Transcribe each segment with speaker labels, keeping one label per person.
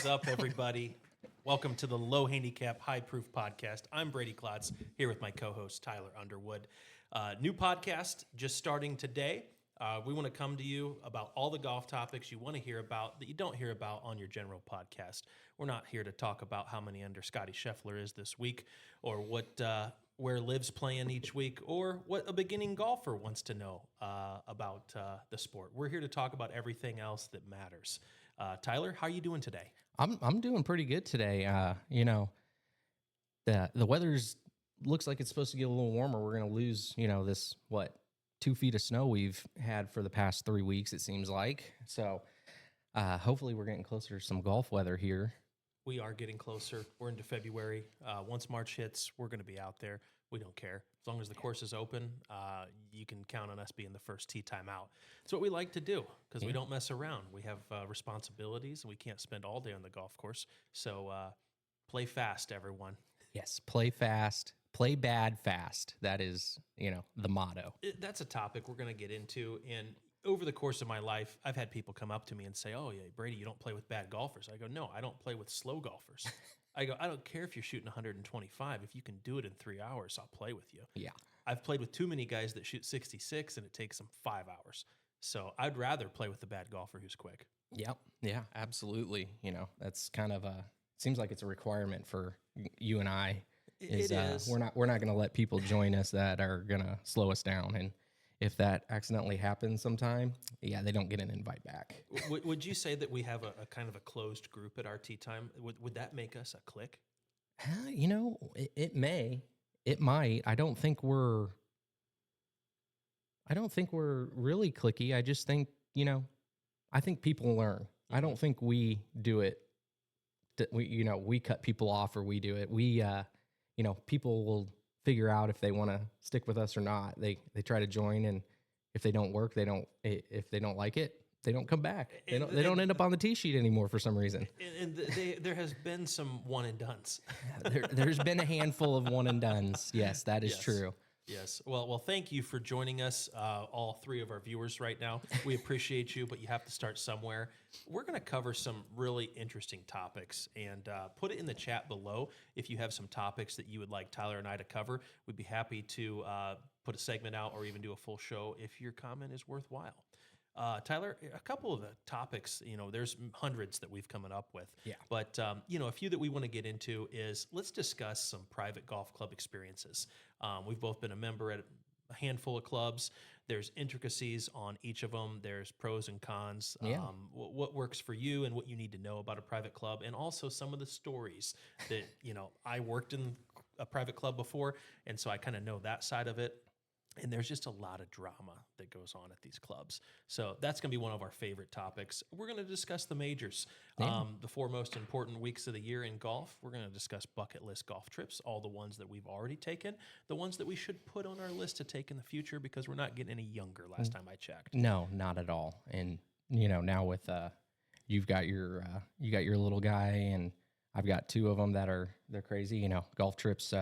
Speaker 1: up, everybody? Welcome to the Low Handicap, High Proof podcast. I'm Brady Klotz, here with my co-host Tyler Underwood. New podcast just starting today. We want to come to you about all the golf topics you want to hear about that you don't hear about on your general podcast. We're not here to talk about how many under Scotty Scheffler is this week, or what where Liv's playing each week, or what a beginning golfer wants to know about the sport. We're here to talk about everything else that matters. Tyler, how are you doing today?
Speaker 2: I'm doing pretty good today. The weather's looks like it's supposed to get a little warmer. We're gonna lose, this 2 feet of snow we've had for the past 3 weeks, it seems like. So hopefully we're getting closer to some golf weather here.
Speaker 1: We are getting closer. We're into February. Once March hits, we're going to be out there. We don't care. As long as the course is open, you can count on us being the first tee time out. It's what we like to do because we don't mess around. We have responsibilities, and we can't spend all day on the golf course. So play fast, everyone.
Speaker 2: Yes, play fast, play bad fast. That is, the motto.
Speaker 1: That's a topic we're going to get into. And over the course of my life, I've had people come up to me and say, "Oh, yeah, Brady, you don't play with bad golfers." I go, "No, I don't play with slow golfers." I go, "I don't care if you're shooting 125. If you can do it in 3 hours, I'll play with you."
Speaker 2: Yeah.
Speaker 1: I've played with too many guys that shoot 66 and it takes them 5 hours. So I'd rather play with the bad golfer who's quick.
Speaker 2: Yep. Yeah, absolutely. That's kind of seems like it's a requirement for you and I.
Speaker 1: It is.
Speaker 2: We're not going to let people join us that are going to slow us down. And if that accidentally happens sometime, they don't get an invite back.
Speaker 1: Would you say that we have a kind of a closed group at our tee time? Would that make us a clique?
Speaker 2: It may. It might. I don't think we're really cliquey. I just think, I think people learn. I don't think we do it. We cut people off or we do it. People will figure out if they want to stick with us or not. They try to join, and if they don't work, if they don't like it, they don't come back. They don't end up on the tee sheet anymore for some reason.
Speaker 1: And there has been some one and dones.
Speaker 2: There's been a handful of one and dones. Yes, that is true.
Speaker 1: Yes. Well, thank you for joining us, all three of our viewers right now. We appreciate you, but you have to start somewhere. We're going to cover some really interesting topics, and put it in the chat below if you have some topics that you would like Tyler and I to cover. We'd be happy to put a segment out or even do a full show if your comment is worthwhile. Tyler, a couple of the topics, there's hundreds that we've come up with.
Speaker 2: Yeah.
Speaker 1: But, a few that we want to get into is let's discuss some private golf club experiences. We've both been a member at a handful of clubs. There's intricacies on each of them. There's pros and cons.
Speaker 2: Yeah.
Speaker 1: What works for you and what you need to know about a private club, and also some of the stories that, I worked in a private club before, and so I kind of know that side of it. And there's just a lot of drama that goes on at these clubs. So that's going to be one of our favorite topics. We're going to discuss the majors, the 4 most important weeks of the year in golf. We're going to discuss bucket list golf trips, all the ones that we've already taken, the ones that we should put on our list to take in the future because we're not getting any younger last time I checked.
Speaker 2: No, not at all. And, now with you've got your little guy, and I've got 2 of them they're crazy. Golf trips,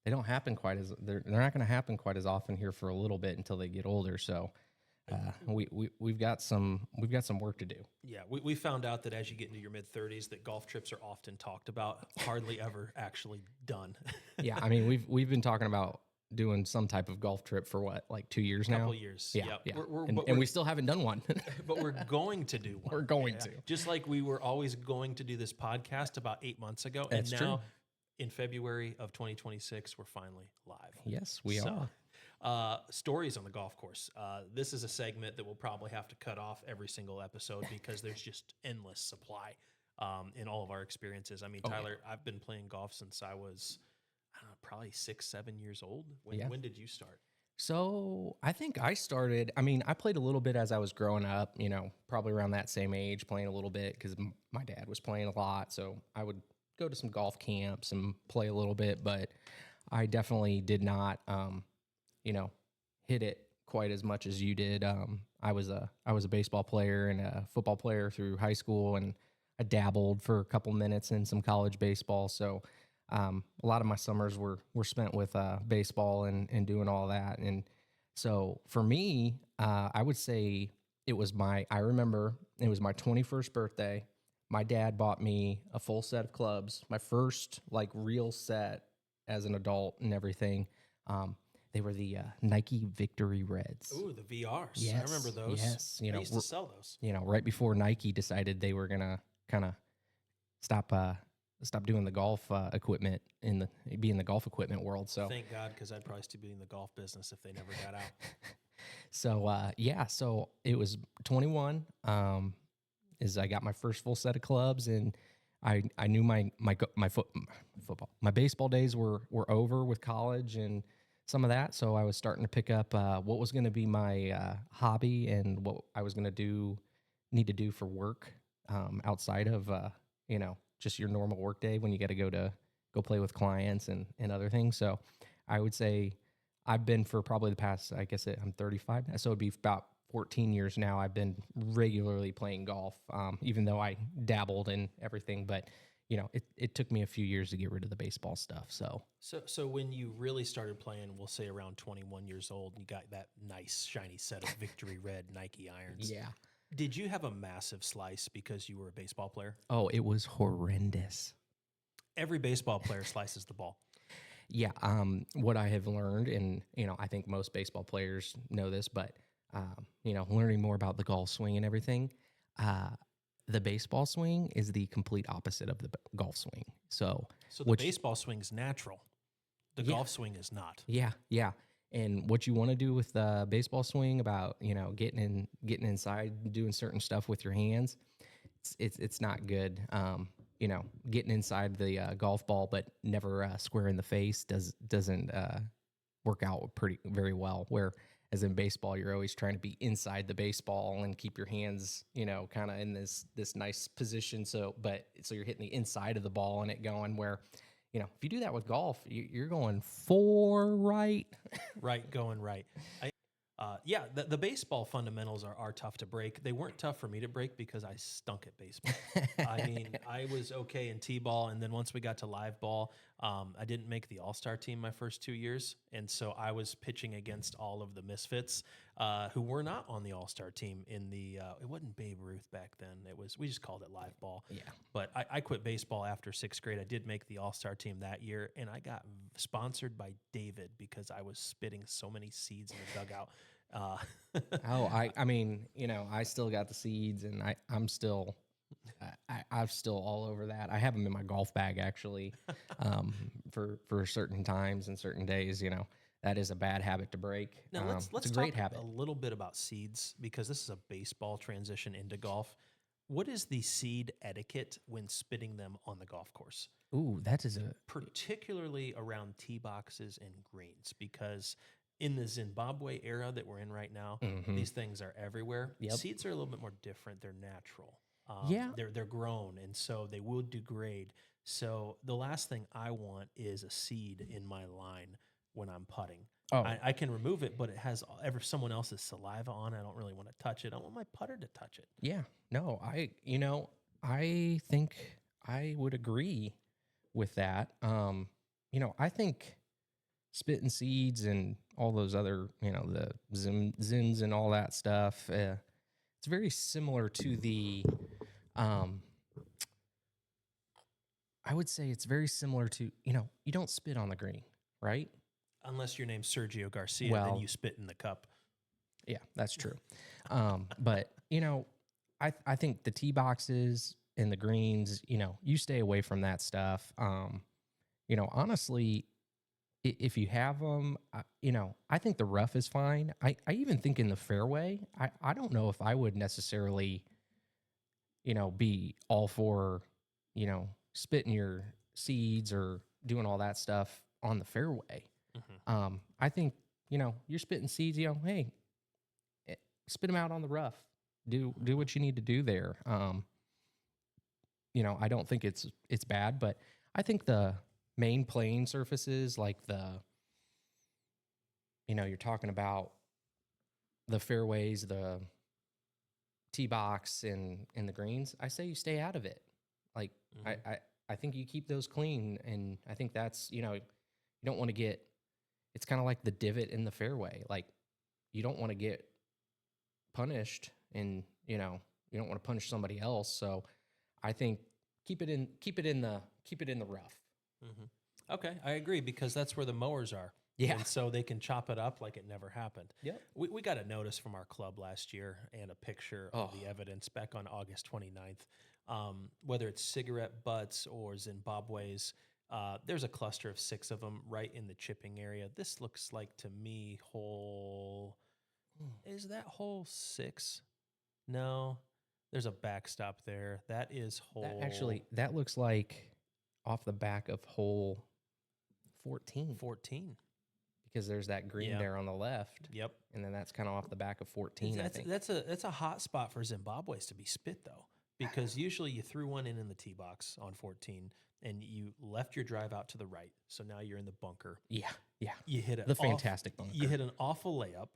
Speaker 2: they don't happen they're not going to happen quite as often here for a little bit until they get older. So we've got some work to do.
Speaker 1: Yeah, we found out that as you get into your mid-30s, that golf trips are often talked about, hardly ever actually done.
Speaker 2: Yeah, I mean we've been talking about doing some type of golf trip for 2 years now?
Speaker 1: Couple years.
Speaker 2: Yeah.
Speaker 1: Yep.
Speaker 2: Yeah. And we still haven't done one.
Speaker 1: But we're going to do one.
Speaker 2: We're going to.
Speaker 1: Just like we were always going to do this podcast about 8 months ago.
Speaker 2: That's
Speaker 1: and now,
Speaker 2: true.
Speaker 1: In February of 2026, we're finally live.
Speaker 2: Yes, we are.
Speaker 1: Stories on the golf course. This is a segment that we'll probably have to cut off every single episode because there's just endless supply in all of our experiences. I mean, Tyler, I've been playing golf since I was, probably 6, 7 years old. When did you start?
Speaker 2: So I think I started, I played a little bit as I was growing up, probably around that same age, playing a little bit because my dad was playing a lot. So I would go to some golf camps and play a little bit, but I definitely did not, hit it quite as much as you did. I was a baseball player and a football player through high school, and I dabbled for a couple minutes in some college baseball. So a lot of my summers were spent with baseball and doing all that. And so for me, I would say I remember it was my 21st birthday. my dad bought me a full set of clubs, my first like real set as an adult and everything. Um, they were the Nike Victory Reds.
Speaker 1: Ooh, the VRs. I remember
Speaker 2: Yes,
Speaker 1: those.
Speaker 2: yes.
Speaker 1: I used to sell those.
Speaker 2: Right before Nike decided they were gonna kind of stop stop doing the golf equipment be in the golf equipment world. So
Speaker 1: Thank God, because I'd probably still be in the golf business if they never got out.
Speaker 2: so it was 21. Is I got my first full set of clubs, and I knew football, my baseball days were over with college and some of that. So I was starting to pick up what was going to be my hobby and what I was going to need to do for work outside of just your normal work day when you got to go play with clients and other things. So I would say I've been for probably the past, I guess I'm 35 now, so it'd be about 14 years now. I've been regularly playing golf, even though I dabbled in everything. But it took me a few years to get rid of the baseball stuff.
Speaker 1: So when you really started playing, we'll say around 21 years old, you got that nice shiny set of Victory Red Nike irons.
Speaker 2: Yeah.
Speaker 1: Did you have a massive slice because you were a baseball player?
Speaker 2: Oh, it was horrendous.
Speaker 1: Every baseball player slices the ball.
Speaker 2: Yeah. What I have learned, and I think most baseball players know this, but learning more about the golf swing and everything, the baseball swing is the complete opposite of the golf swing. So
Speaker 1: the baseball swing's natural. The golf swing is not.
Speaker 2: Yeah, yeah. And what you want to do with the baseball swing about getting inside, doing certain stuff with your hands, it's not good. Getting inside the golf ball but never square in the face doesn't work out very well. Whereas in baseball, you're always trying to be inside the baseball and keep your hands kind of in this nice position. So you're hitting the inside of the ball and it going where. If you do that with golf, you're going right.
Speaker 1: Right, going right. The baseball fundamentals are tough to break. They weren't tough for me to break because I stunk at baseball. I mean, I was okay in T-ball, and then once we got to live ball, I didn't make the All-Star team my first 2 years, and so I was pitching against all of the misfits who were not on the All-Star team in the it wasn't Babe Ruth back then. We just called it live ball.
Speaker 2: Yeah.
Speaker 1: But I quit baseball after 6th grade. I did make the All-Star team that year, and I got sponsored by David because I was spitting so many seeds in the dugout.
Speaker 2: I mean, I still got the seeds, and I'm still all over that. I have them in my golf bag actually, for certain times and certain days. That is a bad habit to break.
Speaker 1: Now let's
Speaker 2: it's a great
Speaker 1: talk
Speaker 2: habit.
Speaker 1: a little bit about seeds because this is a baseball transition into golf. What is the seed etiquette when spitting them on the golf course?
Speaker 2: Ooh, that is
Speaker 1: particularly around tee boxes and greens, because in the Zimbabwe era that we're in right now, these things are everywhere.
Speaker 2: Yep.
Speaker 1: Seeds are a little bit more different. They're natural. They're grown, and so they will degrade. So the last thing I want is a seed in my line when I'm putting.
Speaker 2: Oh.
Speaker 1: I can remove it, but it has someone else's saliva on it. I don't really want to touch it. I want my putter to touch it.
Speaker 2: Yeah. No, I think I would agree with that. I think spitting seeds and all those other, the zins and all that stuff, it's very similar to the, I would say it's very similar to, you don't spit on the green, right?
Speaker 1: Unless your name's Sergio Garcia, then you spit in the cup.
Speaker 2: Yeah, that's true. But, I think the tee boxes and the greens, you stay away from that stuff. Honestly, if you have them, I think the rough is fine. I even think in the fairway, I don't know if I would necessarily, be all for, spitting your seeds or doing all that stuff on the fairway. I think, you're spitting seeds, hey, spit them out on the rough. Do what you need to do there. I don't think it's bad, but I think the main playing surfaces, like you're talking about the fairways, the tee box and the greens, I say you stay out of it. Like I think you keep those clean, and I think that's, you don't want to get, it's kind of like the divot in the fairway. Like you don't want to get punished, and you don't want to punish somebody else. So I think keep it in the rough.
Speaker 1: Okay, I agree because that's where the mowers are.
Speaker 2: Yeah.
Speaker 1: And so they can chop it up like it never happened.
Speaker 2: Yep.
Speaker 1: We got a notice from our club last year and a picture of the
Speaker 2: Oh.
Speaker 1: evidence back on August 29th. Whether it's cigarette butts or Zimbabwe's, there's a cluster of 6 of them right in the chipping area. This looks like to me hole. Is that hole 6? No, there's a backstop there. That is hole
Speaker 2: That looks like off the back of hole 14
Speaker 1: 14.
Speaker 2: because there's that green
Speaker 1: Yeah.
Speaker 2: there on the left.
Speaker 1: Yep.
Speaker 2: And then that's kind of off the back of 14, I think.
Speaker 1: That's a hot spot for Zimbabwe's to be spit though, because usually you threw one in the tee box on 14 and you left your drive out to the right. So now you're in the bunker.
Speaker 2: Yeah. Yeah.
Speaker 1: You hit
Speaker 2: The fantastic bunker.
Speaker 1: You hit an awful layup,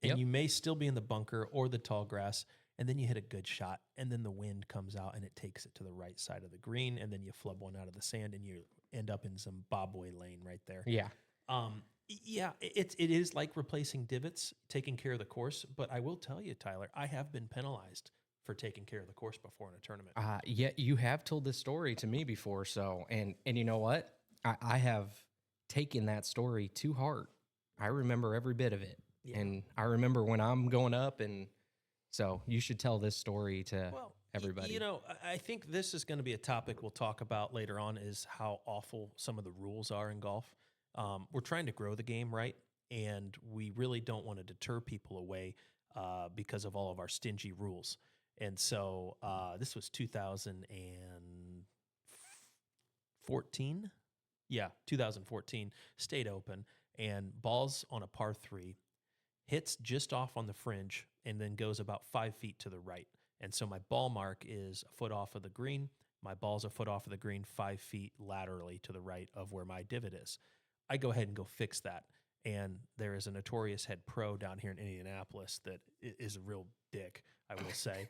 Speaker 1: and
Speaker 2: Yep.
Speaker 1: you may still be in the bunker or the tall grass, and then you hit a good shot, and then the wind comes out and it takes it to the right side of the green, and then you flub one out of the sand, and you end up in Zimbabwe lane right there.
Speaker 2: Yeah.
Speaker 1: Yeah, it is like replacing divots, taking care of the course. But I will tell you, Tyler, I have been penalized for taking care of the course before in a tournament.
Speaker 2: Yeah, you have told this story to me before. So, and you know what? I have taken that story to heart. I remember every bit of it.
Speaker 1: Yeah.
Speaker 2: And I remember when I'm going up, and so you should tell this story to everybody.
Speaker 1: You know, I think this is going to be a topic we'll talk about later on, is how awful some of the rules are in golf. We're trying to grow the game, right? And we really don't want to deter people away because of all of our stingy rules. And so this was 2014. Yeah, 2014, stayed open, and balls on a par 3, hits just off on the fringe, and then goes about 5 feet to the right. And so my ball mark is a foot off of the green. My ball's a foot off of the green, 5 feet laterally to the right of where my divot is. I go ahead and go fix that. And there is a notorious head pro down here in Indianapolis that is a real dick, I will say,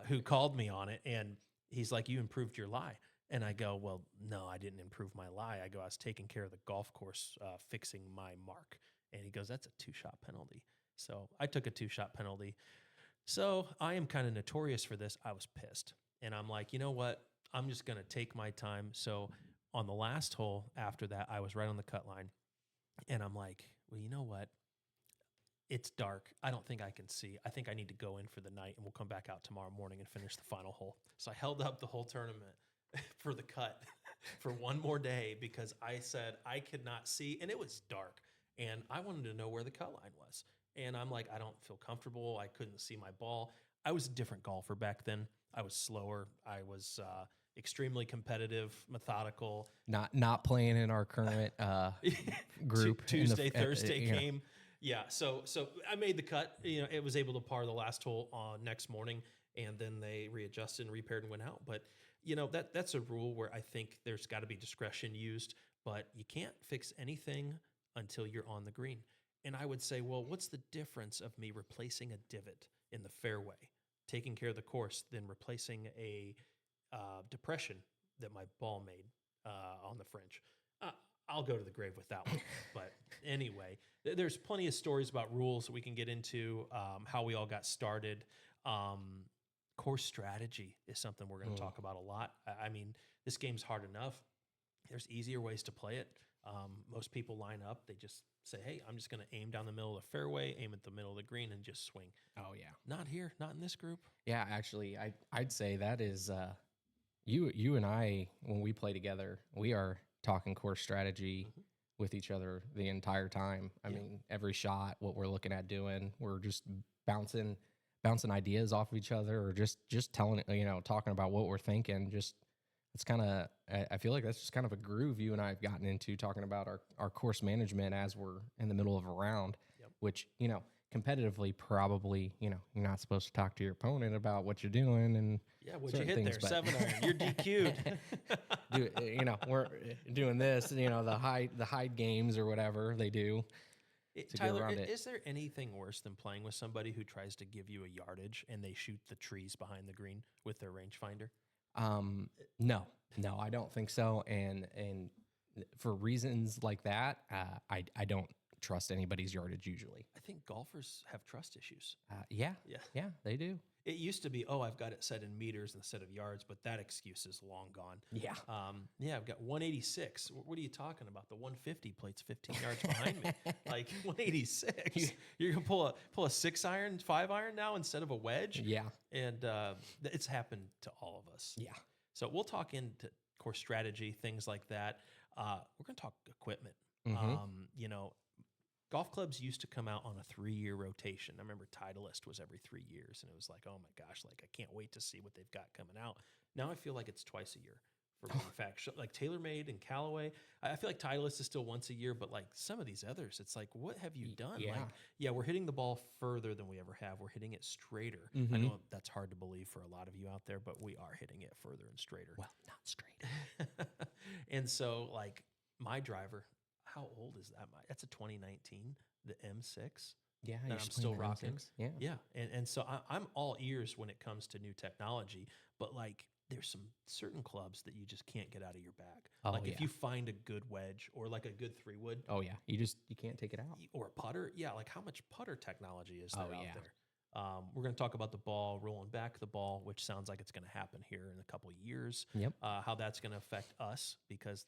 Speaker 1: who called me on it. And he's like, "You improved your lie." And I go, "Well, no, I didn't improve my lie." I go, "I was taking care of the golf course, fixing my mark." And he goes, "That's a 2-shot penalty." So I took a 2-shot penalty. So I am kind of notorious for this. I was pissed. And I'm like, you know what? I'm just going to take my time. So on the last hole after that, I was right on the cut line. And I'm like, well, you know what? It's dark. I don't think I can see. I think I need to go in for the night, and we'll come back out tomorrow morning and finish the final hole. So I held up the whole tournament for the cut for one more day because I said I could not see, and it was dark. And I wanted to know where the cut line was. And I'm like, I don't feel comfortable. I couldn't see my ball. I was a different golfer back then. I was slower. I was extremely competitive, methodical.
Speaker 2: Not playing in our current group.
Speaker 1: Tuesday, Thursday game. Yeah, so I made the cut. You know, it was able to par the last hole next morning, and then they readjusted and repaired and went out. But you know, that's a rule where I think there's got to be discretion used, but you can't fix anything until you're on the green. And I would say, well, what's the difference of me replacing a divot in the fairway, taking care of the course, than replacing a depression that my ball made on the fringe? I'll go to the grave with that one. But anyway, there's plenty of stories about rules that we can get into, how we all got started. Course strategy is something we're going to talk about a lot. I mean, this game's hard enough. There's easier ways to play it. Most people line up. They just say, hey, I'm just going to aim down the middle of the fairway, aim at the middle of the green, and just swing.
Speaker 2: Oh, yeah.
Speaker 1: Not here, not in this group.
Speaker 2: Yeah, actually, I'd say that is you and I, when we play together, we are talking course strategy with each other the entire time. I mean, every shot, what we're looking at doing, we're just bouncing ideas off of each other, or just telling it, you know, talking about what we're thinking. Just it's kind of, I feel like that's just kind of a groove you and I have gotten into, talking about our course management as we're in the middle of a round, which, you know, competitively, probably, you know, you're not supposed to talk to your opponent about what you're doing. And
Speaker 1: what'd you hit things, there? 7-iron. You're DQ'd.
Speaker 2: You know, we're doing this, you know, the hide games or whatever they do.
Speaker 1: Tyler, is there anything worse than playing with somebody who tries to give you a yardage and they shoot the trees behind the green with their rangefinder?
Speaker 2: No, I don't think so. And for reasons like that, I don't trust anybody's yardage usually.
Speaker 1: I think golfers have trust issues.
Speaker 2: Yeah,
Speaker 1: Yeah.
Speaker 2: yeah, they do.
Speaker 1: It used to be, oh, I've got it set in meters instead of yards, but that excuse is long gone.
Speaker 2: Yeah.
Speaker 1: Yeah, I've got 186. What are you talking about? The 150 plate's 15 yards behind me. Like 186. You're gonna pull a 6-iron, 5-iron now instead of a wedge.
Speaker 2: Yeah.
Speaker 1: And it's happened to all of us.
Speaker 2: Yeah.
Speaker 1: So we'll talk into course strategy, things like that. We're gonna talk equipment.
Speaker 2: Mhm.
Speaker 1: You know, golf clubs used to come out on a 3-year rotation. I remember Titleist was every 3 years, and it was like, oh my gosh, like I can't wait to see what they've got coming out. Now I feel like it's twice a year for manufacturer, like TaylorMade and Callaway. I feel like Titleist is still once a year, but like some of these others, it's like, what have you done?
Speaker 2: Yeah.
Speaker 1: Like, yeah, we're hitting the ball further than we ever have. We're hitting it straighter. I
Speaker 2: Mhm.
Speaker 1: know that's hard to believe for a lot of you out there, but we are hitting it further and straighter.
Speaker 2: Well, not straight.
Speaker 1: And so, like my driver, how old is that? That's a 2019, the M6.
Speaker 2: Yeah,
Speaker 1: That
Speaker 2: you're
Speaker 1: I'm
Speaker 2: just
Speaker 1: still
Speaker 2: playing for
Speaker 1: rocking.
Speaker 2: M6. Yeah.
Speaker 1: Yeah, and so I'm all ears when it comes to new technology, but like there's some certain clubs that you just can't get out of your bag.
Speaker 2: Oh,
Speaker 1: Like
Speaker 2: yeah.
Speaker 1: if you find a good wedge or like a good 3-wood
Speaker 2: Oh yeah, you can't take it out.
Speaker 1: or a putter, yeah, like how much putter technology is there
Speaker 2: Oh,
Speaker 1: out
Speaker 2: yeah.
Speaker 1: there? We're going to talk about the ball, rolling back the ball, which sounds like it's going to happen here in a couple of years.
Speaker 2: Yep.
Speaker 1: How that's going to affect us, because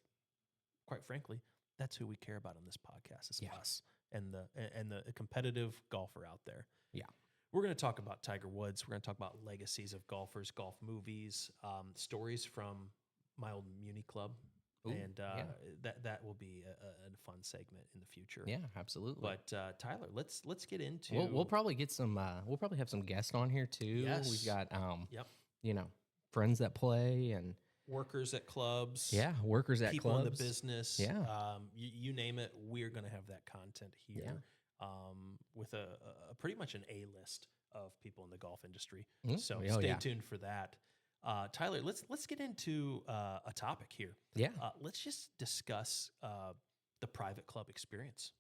Speaker 1: quite frankly, that's who we care about on this podcast is
Speaker 2: Yeah.
Speaker 1: us and the competitive golfer out there.
Speaker 2: Yeah.
Speaker 1: We're going to talk about Tiger Woods. We're going to talk about legacies of golfers, golf movies, stories from my old Muni club,
Speaker 2: Ooh,
Speaker 1: and
Speaker 2: yeah.
Speaker 1: that will be a fun segment in the future.
Speaker 2: Yeah, absolutely.
Speaker 1: But Tyler, let's get into.
Speaker 2: We'll probably get some. We'll probably have some guests on here too.
Speaker 1: Yes.
Speaker 2: We've got
Speaker 1: Yep.
Speaker 2: you know, friends that play and
Speaker 1: Workers at clubs.
Speaker 2: yeah, workers at
Speaker 1: people
Speaker 2: clubs.
Speaker 1: in the business.
Speaker 2: Yeah.
Speaker 1: You name it, we're going to have that content here. With a pretty much an A list of people in the golf industry.
Speaker 2: Mm,
Speaker 1: So
Speaker 2: oh,
Speaker 1: stay
Speaker 2: yeah.
Speaker 1: tuned for that. Tyler, let's get into a topic here.
Speaker 2: Yeah.
Speaker 1: Let's just discuss the private club experience.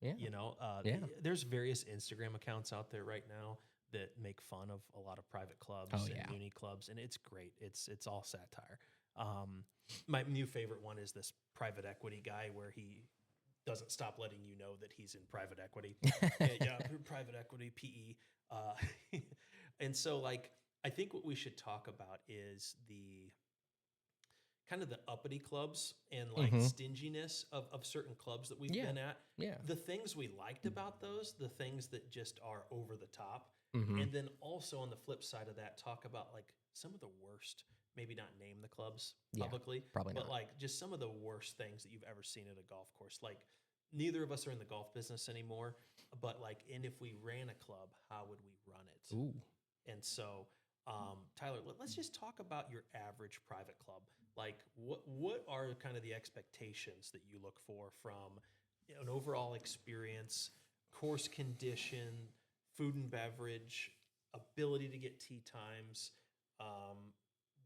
Speaker 2: Yeah.
Speaker 1: You know,
Speaker 2: Yeah.
Speaker 1: there's various Instagram accounts out there right now that make fun of a lot of private clubs
Speaker 2: Oh,
Speaker 1: and
Speaker 2: yeah.
Speaker 1: uni clubs, and it's great. It's all satire. My new favorite one is this private equity guy where he doesn't stop letting you know that he's in private equity. Yeah, private equity, PE. And so, like, I think what we should talk about is the kind of the uppity clubs and like
Speaker 2: Mhm.
Speaker 1: stinginess of certain clubs that we've
Speaker 2: Yeah.
Speaker 1: been at.
Speaker 2: Yeah.
Speaker 1: The things we liked about those, the things that just are over the top.
Speaker 2: Mhm.
Speaker 1: And then also on the flip side of that, talk about like some of the worst, maybe not name the clubs
Speaker 2: Yeah,
Speaker 1: publicly,
Speaker 2: probably
Speaker 1: but
Speaker 2: not.
Speaker 1: like just some of the worst things that you've ever seen at a golf course. Like neither of us are in the golf business anymore, but like, and if we ran a club, how would we run it?
Speaker 2: Ooh.
Speaker 1: And so, Tyler, let's just talk about your average private club. Like, what are kind of the expectations that you look for from an overall experience, course condition, food and beverage, ability to get tee times,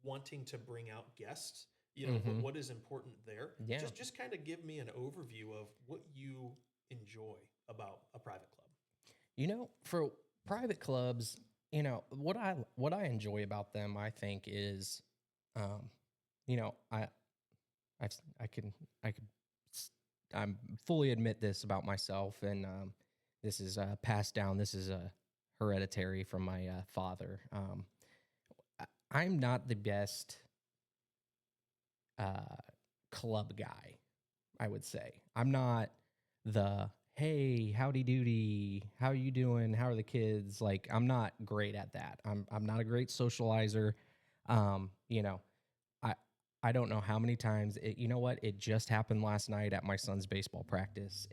Speaker 1: wanting to bring out guests? You know,
Speaker 2: Mhm.
Speaker 1: what is important there?
Speaker 2: Yeah.
Speaker 1: Just kind of give me an overview of what you enjoy about a private club.
Speaker 2: You know, for private clubs, you know, what I enjoy about them, I think is, you know, I'm fully admit this about myself, and this is passed down. This is hereditary from my father. I'm not the best club guy, I would say. I'm not the hey, howdy doody, how you doing? How are the kids? Like, I'm not great at that. I'm not a great socializer. You know, I don't know how many times you know what? It just happened last night at my son's baseball practice.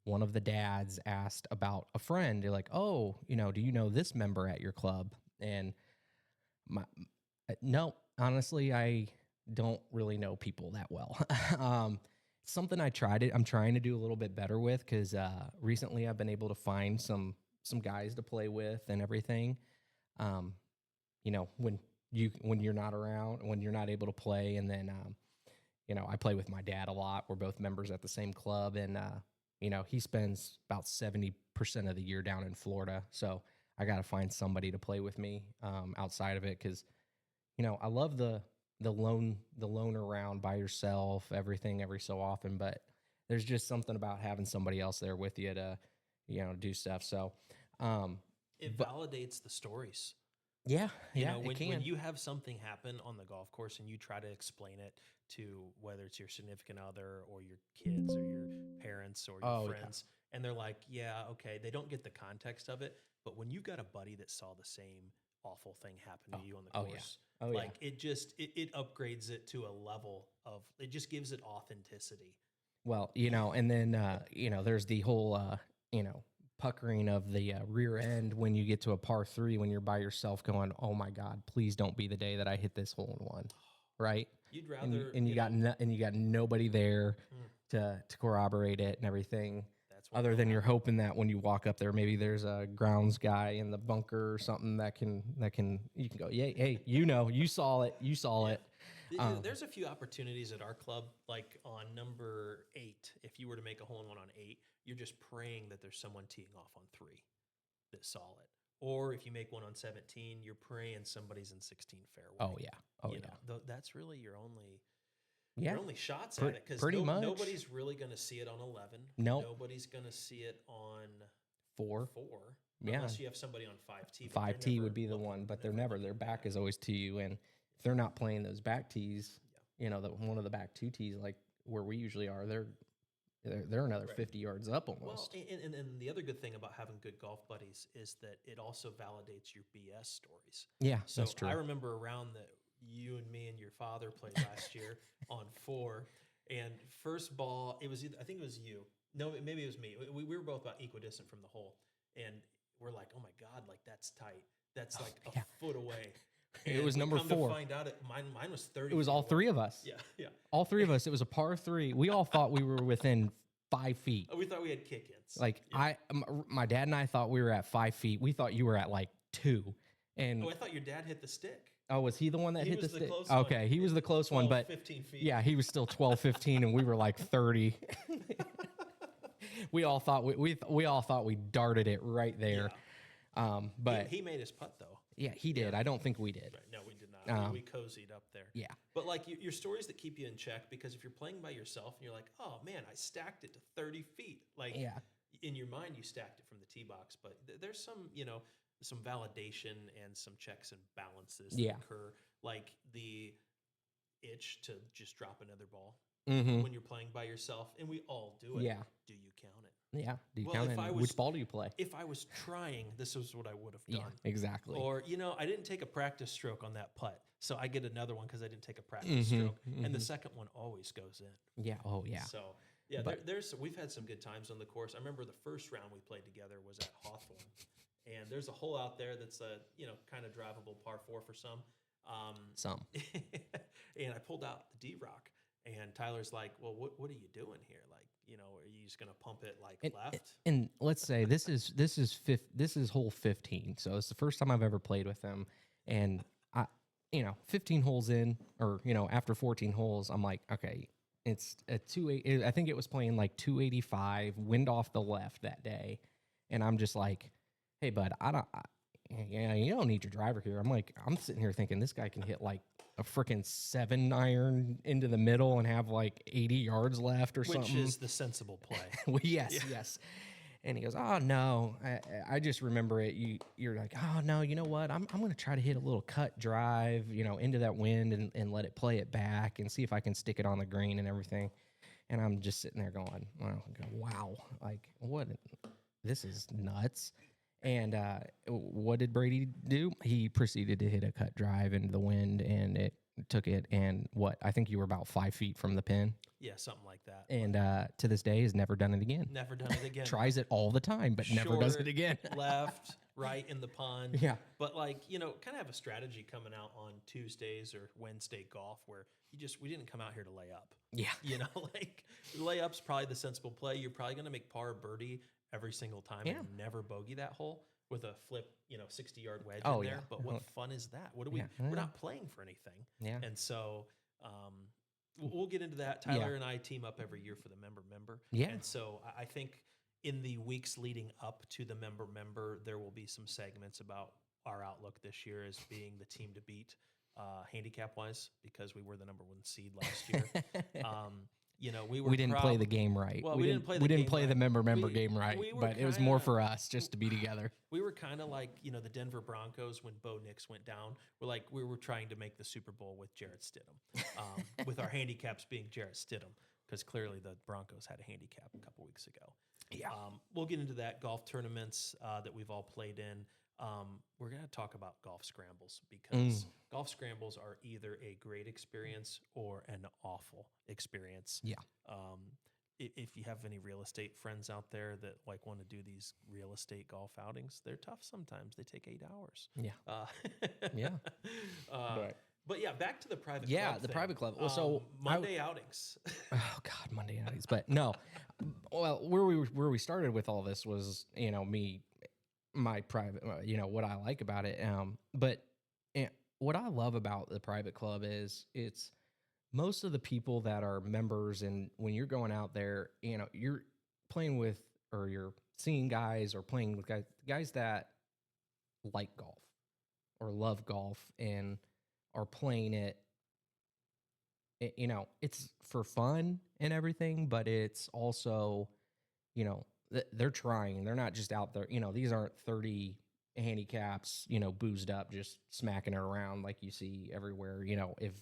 Speaker 2: One of the dads asked about a friend. They're like, "Oh, you know, do you know this member at your club?" And no, honestly, I don't really know people that well. Something I'm trying to do a little bit better with, because recently I've been able to find some guys to play with and everything. You know, when you're not around, when you're not able to play, and then you know, I play with my dad a lot. We're both members at the same club, and you know, he spends about 70% of the year down in Florida, so I got to find somebody to play with me outside of it, because you know, I love the lone around by yourself, everything every so often, but there's just something about having somebody else there with you to, do stuff. So, um,
Speaker 1: It
Speaker 2: but
Speaker 1: validates the stories.
Speaker 2: yeah,
Speaker 1: You
Speaker 2: yeah,
Speaker 1: know,
Speaker 2: it
Speaker 1: when
Speaker 2: can.
Speaker 1: you have something happen on the golf course and you try to explain it to whether it's your significant other or your kids or your parents or your
Speaker 2: Oh yeah,
Speaker 1: friends, and they're like, yeah, okay, they don't get the context of it. But when you've got a buddy that saw the same awful thing happen to
Speaker 2: oh,
Speaker 1: you on the
Speaker 2: oh yeah,
Speaker 1: course,
Speaker 2: oh yeah.
Speaker 1: like it upgrades it to a level of, it just gives it authenticity.
Speaker 2: Well, and then there's the whole puckering of the rear end when you get to a par three when you're by yourself, going, "Oh my God, please don't be the day that I hit this hole in one," right?
Speaker 1: You'd
Speaker 2: And
Speaker 1: rather,
Speaker 2: and you got and you got nobody there
Speaker 1: mm,
Speaker 2: to corroborate it and everything.
Speaker 1: that's what
Speaker 2: Other
Speaker 1: will
Speaker 2: than you're
Speaker 1: happen.
Speaker 2: hoping that when you walk up there, maybe there's a grounds guy in the bunker or something that can you can go, yeah, hey, you saw it,
Speaker 1: Yeah.
Speaker 2: it. Um,
Speaker 1: There's a few opportunities at our club, like on number 8. If you were to make a hole in one on 8, you're just praying that there's someone teeing off on 3 that saw it. Or if you make one on 17, you're praying somebody's in 16
Speaker 2: oh
Speaker 1: fairway.
Speaker 2: yeah, oh
Speaker 1: You
Speaker 2: yeah,
Speaker 1: know, that's really
Speaker 2: yeah,
Speaker 1: your only shots at it, because
Speaker 2: pretty much.
Speaker 1: nobody's really going to see it on 11.
Speaker 2: Nope.
Speaker 1: Nobody's going to see it on
Speaker 2: 4.
Speaker 1: 4,
Speaker 2: Yeah,
Speaker 1: unless you have somebody on 5T. But they're
Speaker 2: 5T
Speaker 1: never
Speaker 2: would be the
Speaker 1: looking,
Speaker 2: one, but
Speaker 1: never
Speaker 2: their
Speaker 1: looking
Speaker 2: back
Speaker 1: back.
Speaker 2: is always to you, and if they're not playing those back tees, one of the back 2 tees like where we usually are, they're another
Speaker 1: Right.
Speaker 2: 50 yards up
Speaker 1: Well,
Speaker 2: almost.
Speaker 1: and the other good thing about having good golf buddies is that it also validates your BS stories.
Speaker 2: Yeah,
Speaker 1: So
Speaker 2: that's true.
Speaker 1: I remember a round that you and me and your father played last year on 4, and first ball, it was either, I think it was you. No, maybe it was me. We were both about equidistant from the hole, and we're like, oh my God, like that's tight. That's like a
Speaker 2: yeah.
Speaker 1: foot away.
Speaker 2: It
Speaker 1: And
Speaker 2: was
Speaker 1: we
Speaker 2: number
Speaker 1: come
Speaker 2: 4.
Speaker 1: to find out, mine was 30.
Speaker 2: It was
Speaker 1: feet
Speaker 2: all
Speaker 1: away.
Speaker 2: 3 of us.
Speaker 1: Yeah, yeah.
Speaker 2: All 3 of us. It was a par 3. We all thought we were within 5 feet.
Speaker 1: We thought we had kick-ins.
Speaker 2: Like
Speaker 1: Yeah.
Speaker 2: my dad and I thought we were at 5 feet. We thought you were at like 2. And
Speaker 1: Oh, I thought your dad hit the stick.
Speaker 2: oh, was he the one that
Speaker 1: He
Speaker 2: hit the
Speaker 1: was the
Speaker 2: stick?
Speaker 1: close one.
Speaker 2: Okay, he was the close one,
Speaker 1: 12,
Speaker 2: but
Speaker 1: 15 feet.
Speaker 2: yeah, he was still 12, 15, and we were like 30. We all thought we all thought we darted it right there. But
Speaker 1: He made his putt though.
Speaker 2: yeah, he did.
Speaker 1: Yeah.
Speaker 2: I don't think we did.
Speaker 1: Right. No, we did not. We
Speaker 2: Um,
Speaker 1: cozied up there.
Speaker 2: Yeah.
Speaker 1: But like your stories that keep you in check, because if you're playing by yourself and you're like, oh man, I stacked it to 30 feet. Like
Speaker 2: Yeah.
Speaker 1: in your mind, you stacked it from the tee box, but there's some, some validation and some checks and balances that
Speaker 2: Yeah.
Speaker 1: occur, like the itch to just drop another ball
Speaker 2: Mm-hmm.
Speaker 1: when you're playing by yourself, and we all do it.
Speaker 2: Yeah.
Speaker 1: Do you count it?
Speaker 2: Yeah. Do you
Speaker 1: Well,
Speaker 2: count
Speaker 1: if
Speaker 2: it?
Speaker 1: I
Speaker 2: Which
Speaker 1: was-
Speaker 2: ball do you play?
Speaker 1: If I was trying, this is what I would have
Speaker 2: Yeah,
Speaker 1: done.
Speaker 2: exactly.
Speaker 1: Or, I didn't take a practice stroke on that putt, so I get another one because I didn't take a practice stroke, and the second one always goes in.
Speaker 2: Yeah. Oh, yeah.
Speaker 1: So, yeah,
Speaker 2: But-
Speaker 1: we've had some good times on the course. I remember the first round we played together was at Hawthorne, and there's a hole out there that's a kind of drivable par 4 for some.
Speaker 2: Some.
Speaker 1: And I pulled out the D-Rock, and Tyler's like, "Well, what are you doing here? Like, are you just gonna pump it like left?"
Speaker 2: And let's say this is hole 15. So it's the first time I've ever played with him, and 15 holes in, or after 14 holes, I'm like, okay, it's a 280. I think it was playing like 285, wind off the left that day, and I'm just like, hey bud, you don't need your driver here. I'm sitting here thinking this guy can hit like a freaking 7-iron into the middle and have like 80 yards left or
Speaker 1: Which
Speaker 2: something.
Speaker 1: is the sensible play.
Speaker 2: Well, yes. And he goes, oh no. I just remember it. You're like, oh no, you know what? I'm going to try to hit a little cut drive, into that wind and let it play it back and see if I can stick it on the green and everything. And I'm just sitting there going, wow, like what? This is nuts. And what did Brady do? He proceeded to hit a cut drive into the wind, and it took it. And I think you were about 5 feet from the pin.
Speaker 1: Yeah, something like that.
Speaker 2: And to this day, has never done it again.
Speaker 1: Never done it again.
Speaker 2: Tries it all the time, but never does it
Speaker 1: Short,
Speaker 2: again.
Speaker 1: Left, right in the pond.
Speaker 2: Yeah.
Speaker 1: But kind of have a strategy coming out on Tuesdays or Wednesday golf where we didn't come out here to lay up.
Speaker 2: Yeah.
Speaker 1: Like layup's probably the sensible play. You're probably going to make par or birdie every single time and never bogey that hole with a flip, 60-yard wedge in there.
Speaker 2: yeah.
Speaker 1: But what fun is that? What do we?
Speaker 2: Yeah.
Speaker 1: We're not playing for anything.
Speaker 2: Yeah.
Speaker 1: And so we'll get into that. Tyler and I team up every year for the member.
Speaker 2: Yeah.
Speaker 1: And so I think in the weeks leading up to the member, there will be some segments about our outlook this year as being the team to beat handicap wise, because we were the number 1 seed last year. you know, we were
Speaker 2: we didn't play the game right.
Speaker 1: Well, we didn't play the
Speaker 2: we didn't
Speaker 1: game
Speaker 2: play the
Speaker 1: right.
Speaker 2: member
Speaker 1: We-
Speaker 2: game right,
Speaker 1: we were
Speaker 2: but it was more
Speaker 1: kinda-
Speaker 2: for us just to be together.
Speaker 1: We were kind of like, you know, the Denver Broncos when Bo Nix went down. We were trying to make the Super Bowl with Jarrett Stidham, with our handicaps being Jarrett Stidham, because clearly the Broncos had a handicap a couple weeks ago.
Speaker 2: Yeah.
Speaker 1: We'll get into that. Golf tournaments that we've all played in. We're going to talk about golf scrambles, because golf scrambles are either a great experience or an awful experience.
Speaker 2: Yeah.
Speaker 1: If you have any real estate friends out there that like want to do these real estate golf outings, they're tough sometimes. They take 8 hours.
Speaker 2: Yeah.
Speaker 1: Yeah.
Speaker 2: Right.
Speaker 1: But yeah, back to the private
Speaker 2: Yeah,
Speaker 1: club
Speaker 2: the
Speaker 1: thing.
Speaker 2: private club. Well, so
Speaker 1: Monday outings.
Speaker 2: Oh God, Monday nights. But no, well, where we started with all this was, you know, my private, you know, what I like about it. But what I love about the private club is it's most of the people that are members, and when you're going out there, you know, you're playing with, or you're seeing guys or playing with guys that like golf or love golf and are playing it. You know, it's for fun and everything, but it's also, you know, they're trying. They're not just out there. You know, these aren't 30 handicaps, you know, boozed up, just smacking it around like you see everywhere. You know, if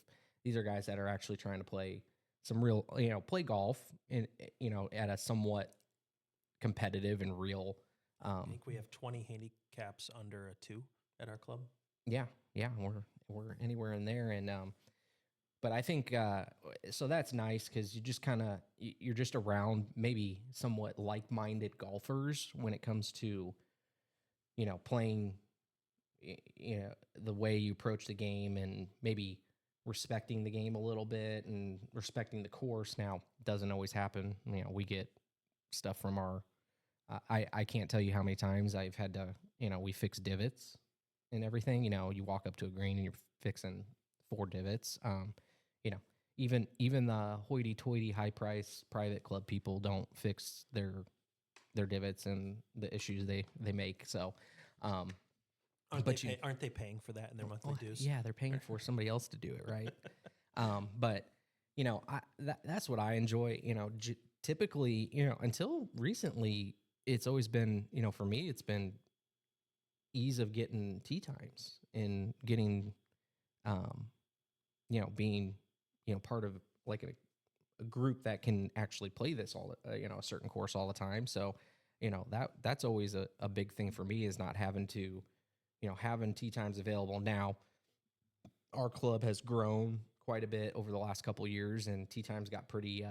Speaker 2: these are guys that are actually trying to play some real, you know, play golf and, you know, at a somewhat competitive and real.
Speaker 1: I think we have 20 handicaps under a 2 at our club.
Speaker 2: Yeah, we're anywhere in there, and but I think so that's nice because you just kind of you're just around maybe somewhat like-minded golfers when it comes to, you know, playing, you know, the way you approach the game and maybe respecting the game a little bit and respecting the course. Now, doesn't always happen. You know, we get stuff from our. I can't tell you how many times I've had to, you know, we fix divots and everything. You know, you walk up to a green and you're fixing 4 divots. You know, even the hoity-toity, high-price private club people don't fix their divots and the issues they make. So,
Speaker 1: Aren't they paying for that in their monthly dues?
Speaker 2: Yeah, they're paying for somebody else to do it, right? But you know, that's what I enjoy. You know, typically, you know, until recently, it's always been, you know, for me, it's been ease of getting tee times and getting, you know, being, you know, part of like a group that can actually play this all, you know, a certain course all the time. So, you know, that's always a big thing for me, is not having to, you know, having tee times available. Now, our club has grown quite a bit over the last couple of years, and tee times got pretty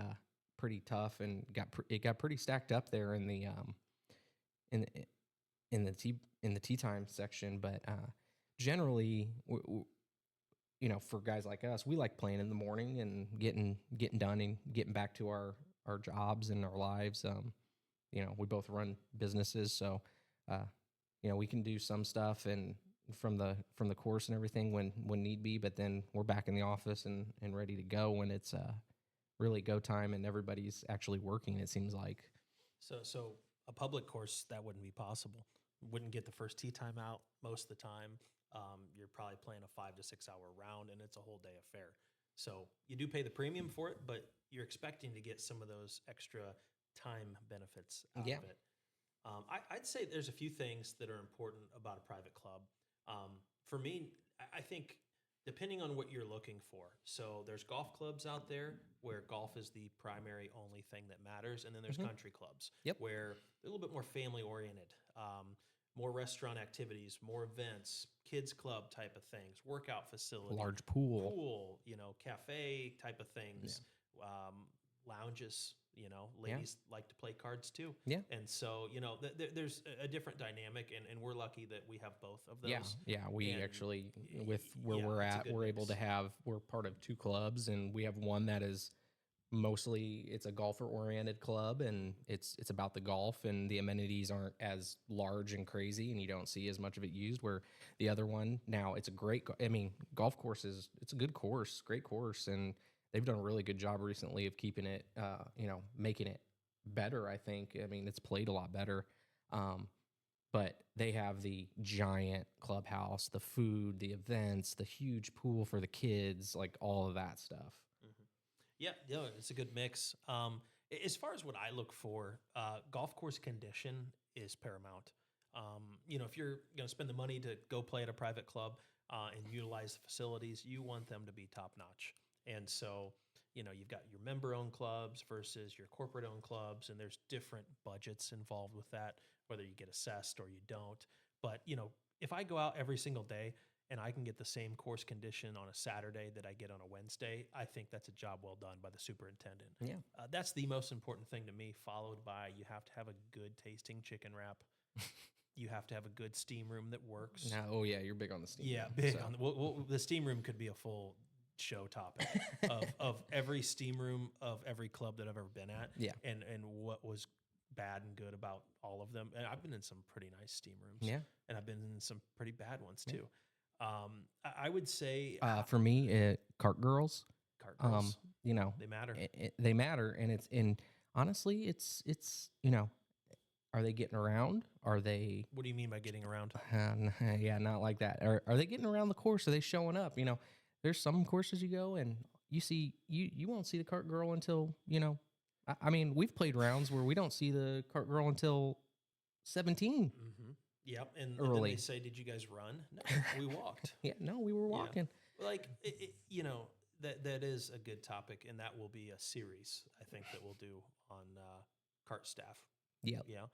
Speaker 2: tough, and it got pretty stacked up there in the tee time section. But generally, you know, for guys like us, we like playing in the morning and getting done and getting back to our jobs and our lives. You know, we both run businesses, so you know, we can do some stuff and from the course and everything when need be, but then we're back in the office and ready to go when it's really go time and everybody's actually working, it seems like.
Speaker 1: So a public course, that wouldn't be possible. Wouldn't get the first tee time out most of the time. You're probably playing a 5 to 6 hour round, and it's a whole day affair. So you do pay the premium for it, but you're expecting to get some of those extra time benefits out of it. I'd say there's a few things that are important about a private club. For me, I think depending on what you're looking for. So there's golf clubs out there where golf is the primary only thing that matters. And then there's country clubs where they're a little bit more family oriented, more restaurant activities, more events, kids club type of things, workout facility,
Speaker 2: large pool,
Speaker 1: you know, cafe type of things, lounges. You know, ladies like to play cards too. Yeah. And so, you know, there's a different dynamic, and we're lucky that we have both of those.
Speaker 2: Yeah. We actually, with where we're at, we're able to we're part of 2 clubs, and we have one that is mostly, it's a golfer oriented club, and it's about the golf, and the amenities aren't as large and crazy, and you don't see as much of it used, where the other one, now it's a great, I mean, golf course it's a good course, great course, and they've done a really good job recently of keeping it, you know, making it better, I think. I mean, it's played a lot better. But they have the giant clubhouse, the food, the events, the huge pool for the kids, like all of that stuff.
Speaker 1: Yeah, it's a good mix. As far as what I look for, golf course condition is paramount. If you're going to spend the money to go play at a private club and utilize the facilities, you want them to be top notch. And so, you've got your member owned clubs versus your corporate owned clubs, and there's different budgets involved with that, whether you get assessed or you don't. But, if I go out every single day and I can get the same course condition on a Saturday that I get on a Wednesday, I think that's a job well done by the superintendent.
Speaker 2: Yeah.
Speaker 1: That's the most important thing to me, followed by you have to have a good tasting chicken wrap. You have to have a good steam room that works.
Speaker 2: Now, oh yeah, you're big on the steam.
Speaker 1: Yeah,
Speaker 2: room,
Speaker 1: big
Speaker 2: so.
Speaker 1: on the steam room could be a full show topic of every steam room of every club that I've ever been at.
Speaker 2: Yeah.
Speaker 1: And what was bad and good about all of them. And I've been in some pretty nice steam rooms.
Speaker 2: Yeah.
Speaker 1: And I've been in some pretty bad ones too. I would say
Speaker 2: For me, cart girls,
Speaker 1: cart girls, they matter.
Speaker 2: they matter, and honestly, it's are they getting around? Are they?
Speaker 1: What do you mean by getting around?
Speaker 2: Yeah, not like that. Are they getting around the course? Are they showing up? There's some courses you go and you won't see the cart girl until I mean, we've played rounds where we don't see the cart girl until 17.
Speaker 1: Mm-hmm. Yep. And
Speaker 2: Early.
Speaker 1: then they say, "Did you guys run?" No, we walked.
Speaker 2: Yeah, no, we were walking.
Speaker 1: Yeah. Like that is a good topic, and that will be a series I think that we'll do on cart staff.
Speaker 2: Yep.
Speaker 1: Yeah.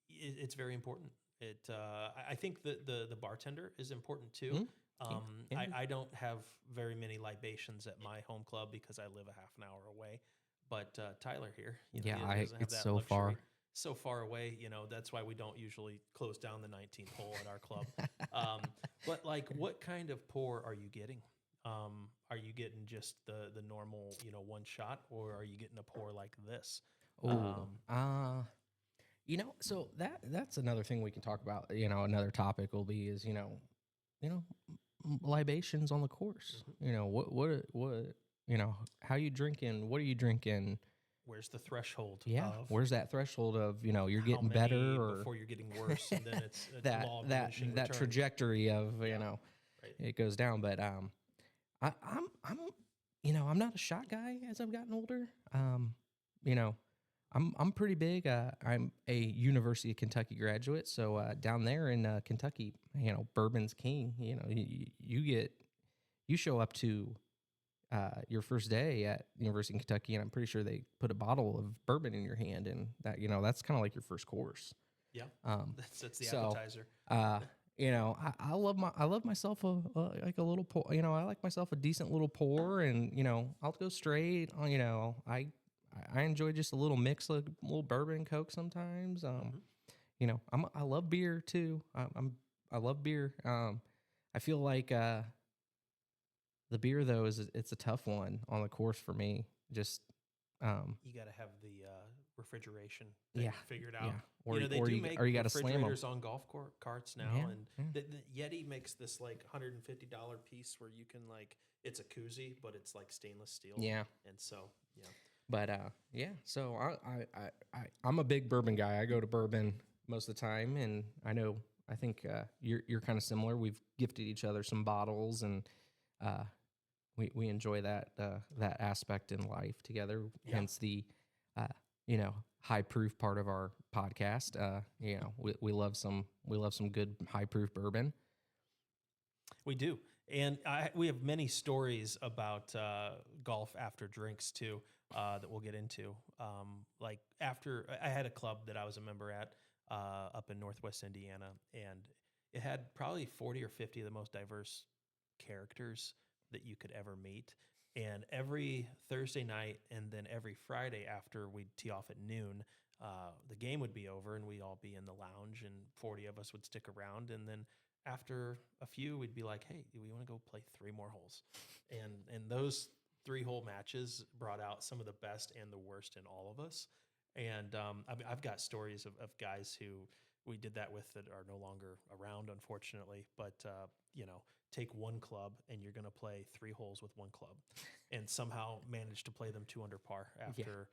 Speaker 1: It's very important. I think the bartender is important too.
Speaker 2: Mm-hmm.
Speaker 1: I don't have very many libations at my home club because I live a half an hour away. But Tyler here, he doesn't have
Speaker 2: it's
Speaker 1: that
Speaker 2: so
Speaker 1: luxury.
Speaker 2: far.
Speaker 1: So far away, that's why we don't usually close down the 19th hole at our club. But like, what kind of pour are you getting? Are you getting just the normal, one shot, or are you getting a pour like this?
Speaker 2: So that's another thing we can talk about. Another topic will be is libations on the course.
Speaker 1: Mm-hmm.
Speaker 2: How you drinking? What are you drinking?
Speaker 1: Where's the threshold?
Speaker 2: Yeah,
Speaker 1: of
Speaker 2: where's that threshold of you're
Speaker 1: how
Speaker 2: getting
Speaker 1: many
Speaker 2: better or
Speaker 1: before you're getting worse, and then it's
Speaker 2: that
Speaker 1: law of
Speaker 2: that
Speaker 1: diminishing
Speaker 2: that
Speaker 1: returns.
Speaker 2: trajectory of
Speaker 1: Right.
Speaker 2: it goes down. But I'm not a shot guy as I've gotten older. I'm pretty big. I'm a University of Kentucky graduate, so down there in Kentucky, bourbon's king. You show up to your first day at University of Kentucky, and I'm pretty sure they put a bottle of bourbon in your hand, and that's kind of like your first course.
Speaker 1: Yeah, that's the
Speaker 2: so,
Speaker 1: appetizer.
Speaker 2: I love myself like a little pour. I like myself a decent little pour, and I'll go straight. I enjoy just a little mix, like a little bourbon, Coke sometimes. I love beer too. I love beer. I feel like the beer though it's a tough one on the course for me. Just
Speaker 1: You got to have the refrigeration thing figured out.
Speaker 2: Yeah. Or
Speaker 1: they
Speaker 2: or
Speaker 1: do
Speaker 2: you
Speaker 1: make
Speaker 2: or you got to slam them.
Speaker 1: refrigerators on golf carts now,
Speaker 2: Yeah,
Speaker 1: and the Yeti makes this like $150 piece where you can it's a koozie, but it's like stainless steel.
Speaker 2: Yeah.
Speaker 1: And so
Speaker 2: But so I'm a big bourbon guy. I go to bourbon most of the time, and I think you're kind of similar. We've gifted each other some bottles, and we enjoy that aspect in life together.
Speaker 1: Yeah.
Speaker 2: Hence the high proof part of our podcast. We love some good high proof bourbon.
Speaker 1: We do. And we have many stories about golf after drinks too that we'll get into. Like after I had a club that I was a member at up in Northwest Indiana, and it had probably 40 or 50 of the most diverse characters that you could ever meet. And every Thursday night and then every Friday after we'd tee off at noon, the game would be over and we'd all be in the lounge, and 40 of us would stick around. And then after a few, we'd be like, "Hey, do we want to go play 3 more holes?" And those 3-hole matches brought out some of the best and the worst in all of us. And I've got stories of guys who we did that with that are no longer around, unfortunately. But take one club and you're going to play 3 holes with one club, and somehow manage to play them 2 under par after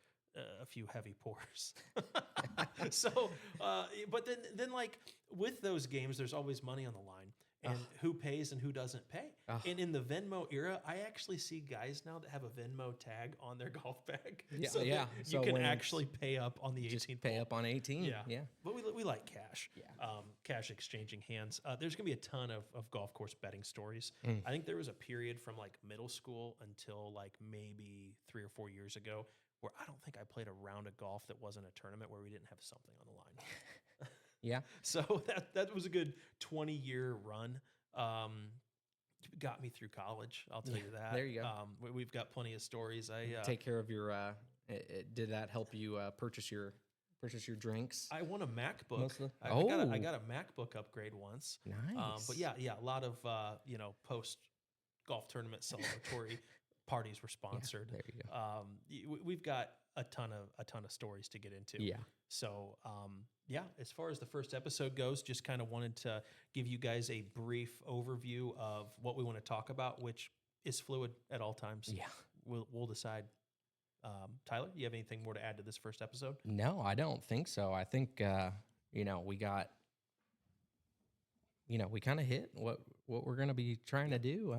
Speaker 1: a few heavy pours. So, but then like with those games, there's always money on the line. and who pays and who doesn't pay.
Speaker 2: Ugh.
Speaker 1: And in the Venmo era, I actually see guys now that have a Venmo tag on their golf bag.
Speaker 2: Yeah,
Speaker 1: So
Speaker 2: yeah.
Speaker 1: that you
Speaker 2: So
Speaker 1: can
Speaker 2: when
Speaker 1: actually pay up on the 18th
Speaker 2: pay
Speaker 1: hole.
Speaker 2: up on 18.
Speaker 1: Yeah.
Speaker 2: Yeah.
Speaker 1: But we like cash.
Speaker 2: Yeah.
Speaker 1: Cash exchanging hands. There's going to be a ton of golf course betting stories.
Speaker 2: Mm.
Speaker 1: I think there was a period from like middle school until like maybe 3 or 4 years ago where I don't think I played a round of golf that wasn't a tournament where we didn't have something on the line.
Speaker 2: Yeah.
Speaker 1: So that was a good 20-year run. Got me through college. I'll tell you that.
Speaker 2: There you go.
Speaker 1: We've got plenty of stories.
Speaker 2: Take care of your. Did that help you purchase your drinks?
Speaker 1: I won a MacBook.
Speaker 2: Mostly?
Speaker 1: I got a MacBook upgrade once.
Speaker 2: Nice.
Speaker 1: But yeah, a lot of post golf tournament celebratory parties were sponsored.
Speaker 2: There you go.
Speaker 1: We've got a ton of stories to get into.
Speaker 2: Yeah.
Speaker 1: So as far as the first episode goes, just kind of wanted to give you guys a brief overview of what we want to talk about, which is fluid at all times.
Speaker 2: Yeah.
Speaker 1: We'll decide. Tyler, you have anything more to add to this first episode?
Speaker 2: No, I don't think so. I think we got we kind of hit what we're going to be trying to do.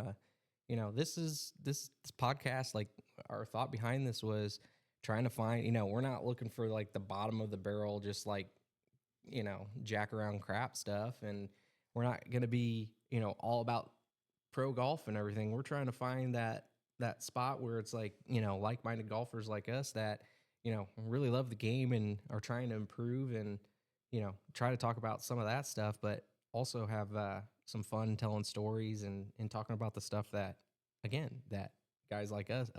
Speaker 2: This podcast, like our thought behind this was trying to find, we're not looking for like the bottom of the barrel, just like, jack around crap stuff. And we're not going to be, all about pro golf and everything. We're trying to find that spot where it's like, like-minded golfers like us that, really love the game and are trying to improve and, try to talk about some of that stuff, but also have some fun telling stories and talking about the stuff that, again, that guys like us,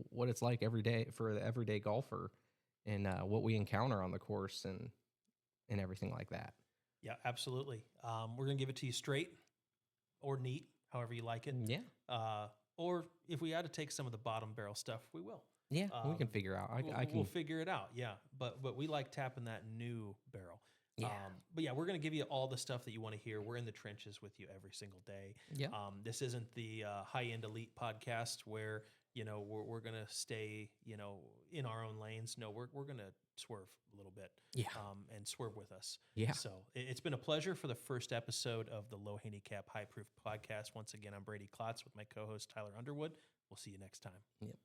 Speaker 2: what it's like every day for the everyday golfer and what we encounter on the course and everything like that.
Speaker 1: Yeah, absolutely. We're going to give it to you straight or neat, however you like it.
Speaker 2: Yeah.
Speaker 1: Or if we had to take some of the bottom barrel stuff, we will.
Speaker 2: Yeah, we can figure out.
Speaker 1: We'll figure it out. Yeah, but we like tapping that new barrel.
Speaker 2: Yeah.
Speaker 1: But yeah, we're going to give you all the stuff that you want to hear. We're in the trenches with you every single day.
Speaker 2: Yeah.
Speaker 1: This isn't the high-end elite podcast where, we're going to stay, in our own lanes. No, we're going to swerve a little bit.
Speaker 2: Yeah.
Speaker 1: And swerve with us.
Speaker 2: Yeah.
Speaker 1: So it's been a pleasure for the first episode of the Low Handicap High Proof podcast. Once again, I'm Brady Klotz with my co-host Tyler Underwood. We'll see you next time.
Speaker 2: Yep.